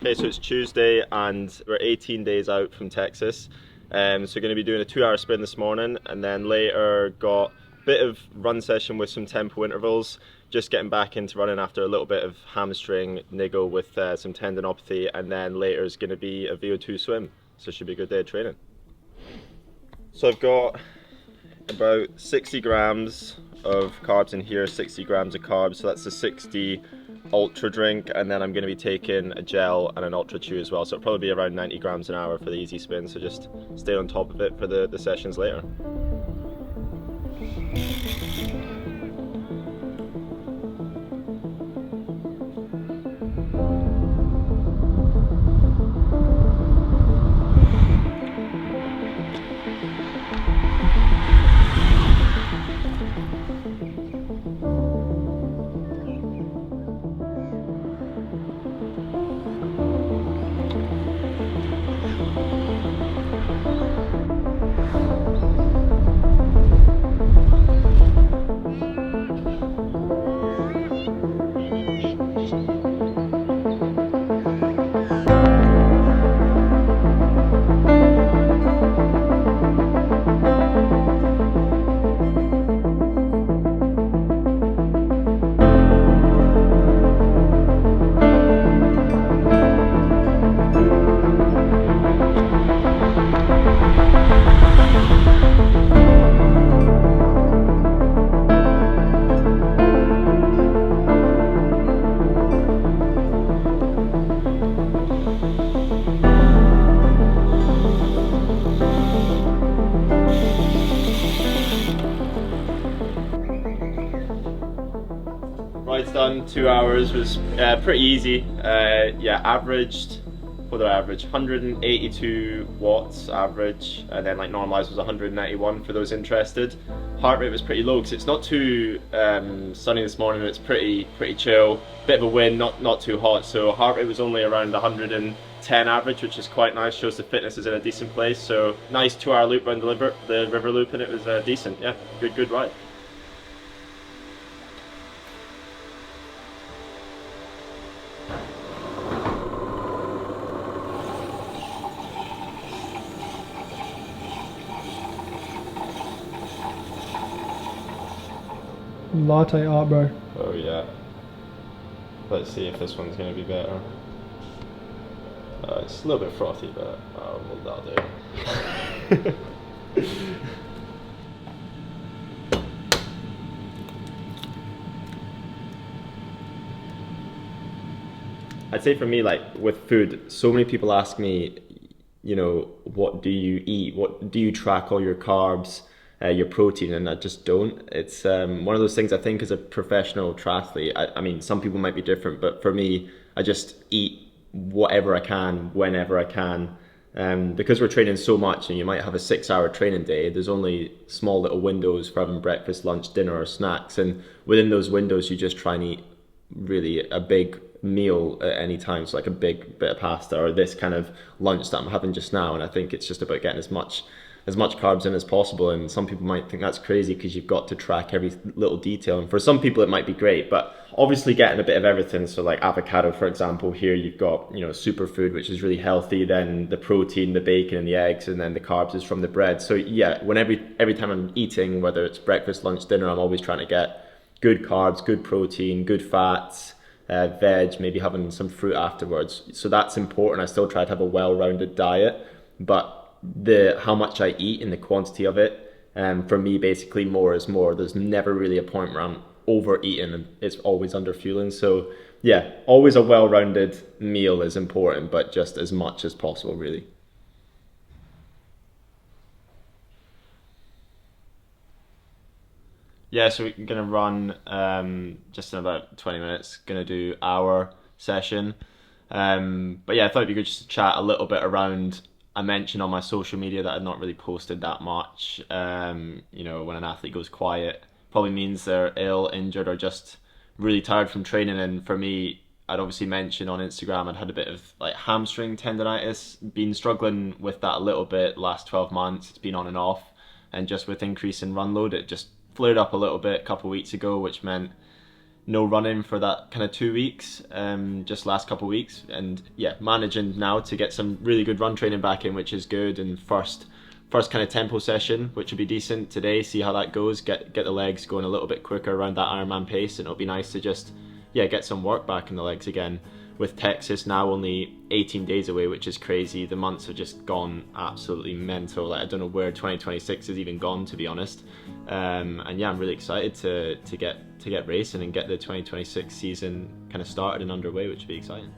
Okay, so it's Tuesday and we're 18 days out from Texas. So we're going to be doing a 2-hour sprint this morning, and then later got a bit of run session with some tempo intervals, just getting back into running after a little bit of hamstring niggle with some tendinopathy, and then later is going to be a VO2 swim. So it should be a good day of training. So I've got about 60 grams of carbs in here, 60 grams of carbs, so that's a 60 ultra drink, and then I'm going to be taking a gel and an ultra chew as well, so it'll probably be around 90 grams an hour for the easy spin, so just stay on top of it for the sessions later. Ride's done, 2 hours, was pretty easy. Yeah, averaged, what did I average? 182 watts average, and then like normalized was 191 for those interested. Heart rate was pretty low because it's not too sunny this morning. It's pretty chill, bit of a wind, not too hot. So heart rate was only around 110 average, which is quite nice. Shows the fitness is in a decent place. So nice 2-hour loop around the river loop, and it was decent. Yeah, good ride. Latte art, bro. Oh yeah. Let's see if this one's going to be better. It's a little bit frothy, but that'll do. I'd say for me, like with food, so many people ask me, you know, what do you eat? What do you track all your carbs, your protein? And I just don't. It's one of those things I think as a professional triathlete, I mean, some people might be different, but for me, I just eat whatever I can, whenever I can. Because we're training so much and you might have a 6-hour training day, there's only small little windows for having breakfast, lunch, dinner or snacks. And within those windows, you just try and eat really a big meal at any time, so like a big bit of pasta or this kind of lunch that I'm having just now. And I think it's just about getting as much carbs in as possible. And some people might think that's crazy because you've got to track every little detail, and for some people it might be great, but obviously getting a bit of everything. So like avocado, for example, here you've got, you know, superfood, which is really healthy, then the protein, the bacon and the eggs, and then the carbs is from the bread. So yeah, when every time I'm eating, whether it's breakfast, lunch, dinner, I'm always trying to get good carbs, good protein, good fats, veg, maybe having some fruit afterwards. So that's important. I still try to have a well-rounded diet, but how much I eat and the quantity of it, for me, basically more is more. There's never really a point where I'm overeating and it's always under fueling. So yeah, always a well-rounded meal is important, but just as much as possible, really. Yeah, so we're gonna run just in about 20 minutes. Gonna do hour session. But yeah, I thought it'd be good just to chat a little bit around. I mentioned on my social media that I'd not really posted that much. You know, when an athlete goes quiet, probably means they're ill, injured, or just really tired from training. And for me, I'd obviously mentioned on Instagram I'd had a bit of like hamstring tendonitis, been struggling with that a little bit last 12 months. It's been on and off, and just with increase in run load, it just flared up a little bit a couple of weeks ago, which meant no running for that kind of 2 weeks, just last couple of weeks, and yeah, managing now to get some really good run training back in, which is good. And first kind of tempo session, which would be decent today. See how that goes. Get the legs going a little bit quicker around that Ironman pace, and it'll be nice to just get some work back in the legs again. With Texas now only 18 days away, which is crazy. The months have just gone absolutely mental. Like, I don't know where 2026 has even gone, to be honest. And yeah, I'm really excited to get racing and get the 2026 season kind of started and underway, which would be exciting.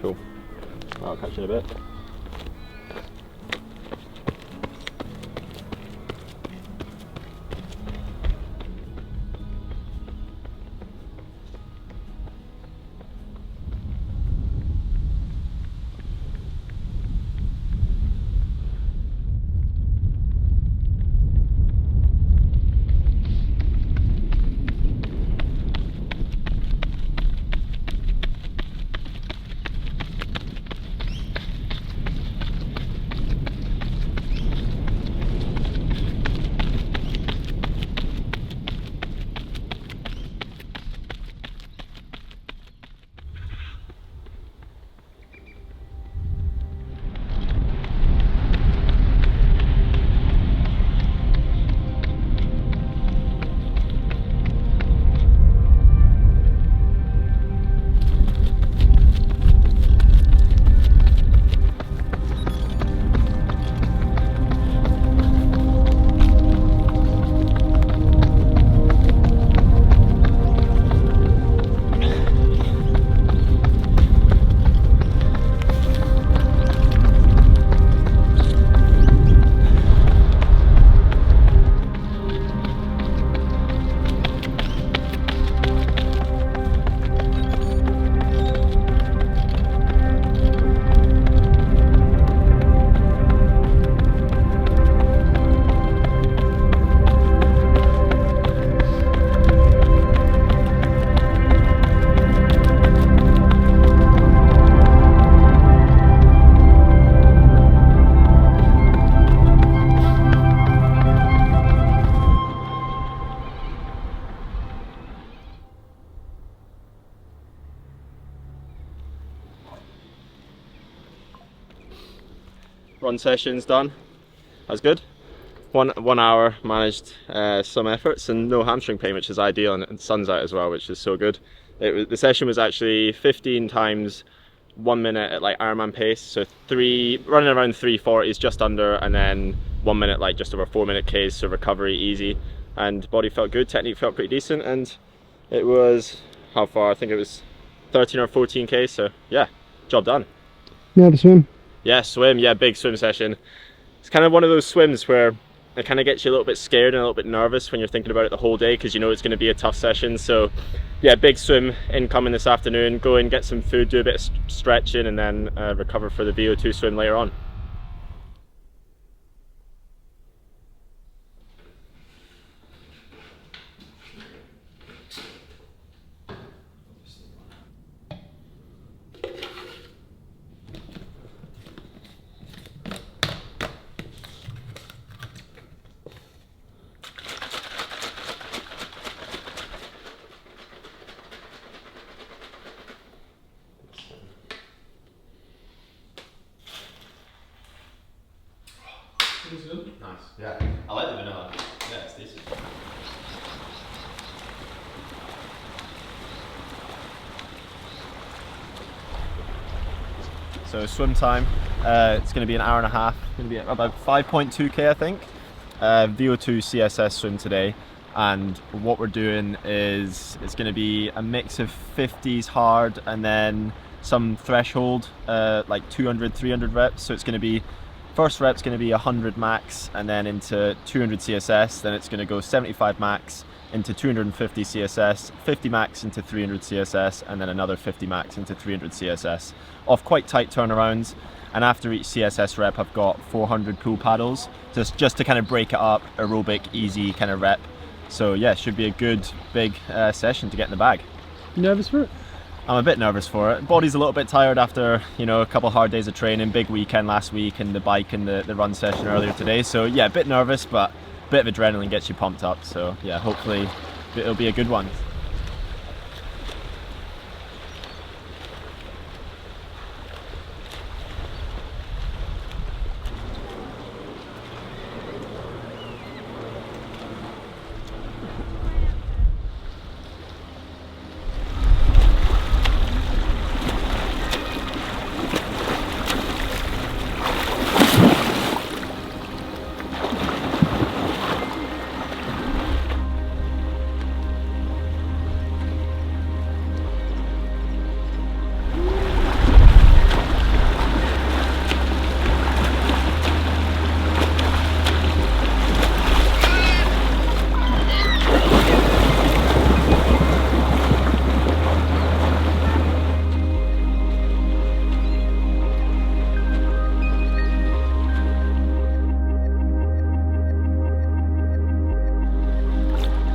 Cool. I'll catch you in a bit. Run session's done. That was good. 1 hour, managed some efforts and no hamstring pain, which is ideal, and the sun's out as well, which is so good. The session was actually 15 times 1 minute at like Ironman pace, so running around 340s just under, and then 1 minute like just over 4 minute Ks, so recovery easy, and body felt good, technique felt pretty decent, and it was, how far? I think it was 13 or 14 Ks, so yeah, job done. You had to swim? Yeah, swim, yeah, big swim session. It's kind of one of those swims where it kind of gets you a little bit scared and a little bit nervous when you're thinking about it the whole day, because you know it's going to be a tough session. So yeah, big swim incoming this afternoon. Go and get some food, do a bit of stretching, and then recover for the VO2 swim later on. Nice. Yeah, I like the vanilla. Yeah, it's decent. So swim time, it's going to be an hour and a half. It's going to be about 5.2k, I think. VO2 CSS swim today, and what we're doing is it's going to be a mix of 50s hard and then some threshold, like 200, 300 reps. So it's going to be, first rep's going to be 100 max, and then into 200 CSS, then it's going to go 75 max into 250 CSS, 50 max into 300 CSS, and then another 50 max into 300 CSS, off quite tight turnarounds. And after each CSS rep, I've got 400 pool paddles, just to kind of break it up, aerobic, easy kind of rep. So yeah, should be a good big session to get in the bag. You nervous for it? I'm a bit nervous for it. Body's a little bit tired after, you know, a couple hard days of training, big weekend last week, and the bike and the run session earlier today. So yeah, a bit nervous, but a bit of adrenaline gets you pumped up. So yeah, hopefully it'll be a good one.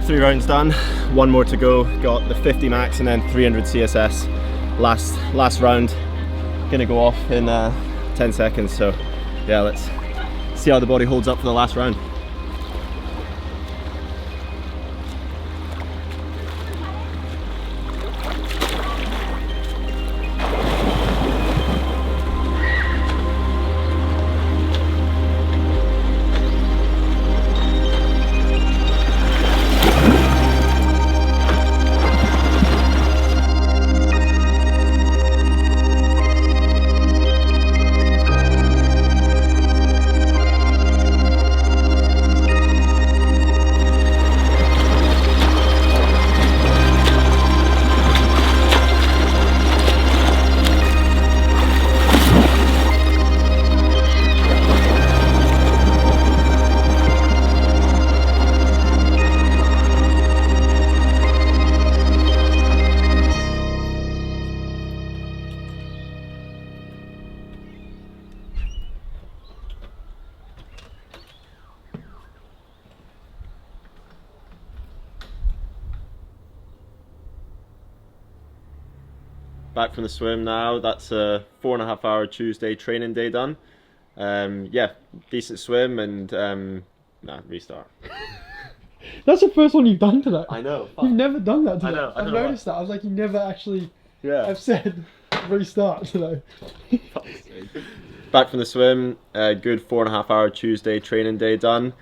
Three rounds done, one more to go. Got the 50 max and then 300 CSS. Last round, gonna go off in 10 seconds. So yeah, let's see how the body holds up for the last round. Back from the swim now. That's a 4.5 hour Tuesday training day done. Yeah, decent swim and nah, restart. That's the first one you've done today. I know. You've never done that today. I know. I've noticed that. I was like, you never actually have said restart today. Back from the swim, a good 4.5 hour Tuesday training day done.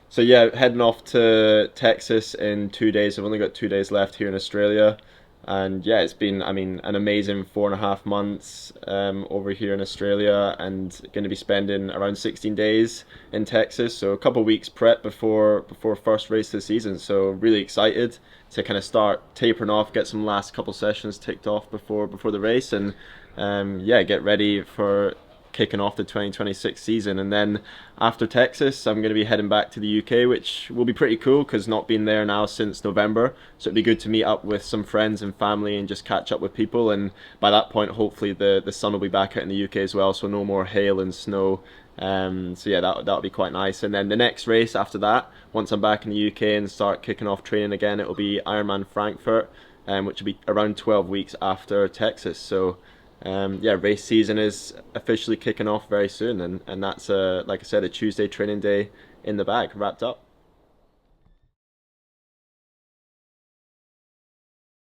So yeah, heading off to Texas in 2 days. I've only got 2 days left here in Australia. And yeah, it's been, I mean, an amazing 4.5 months over here in Australia, and going to be spending around 16 days in Texas. So a couple of weeks prep before first race of the season. So really excited to kind of start tapering off, get some last couple sessions ticked off before the race, and yeah, get ready for kicking off the 2026 season. And then after Texas, I'm going to be heading back to the UK, which will be pretty cool because not been there now since November. So it'd be good to meet up with some friends and family and just catch up with people. And by that point, hopefully the sun will be back out in the UK as well, so no more hail and snow. So yeah, that'll be quite nice. And then the next race after that, once I'm back in the UK and start kicking off training again, it'll be Ironman Frankfurt, which will be around 12 weeks after Texas. So yeah, race season is officially kicking off very soon, and that's like I said, a Tuesday training day in the bag, wrapped up.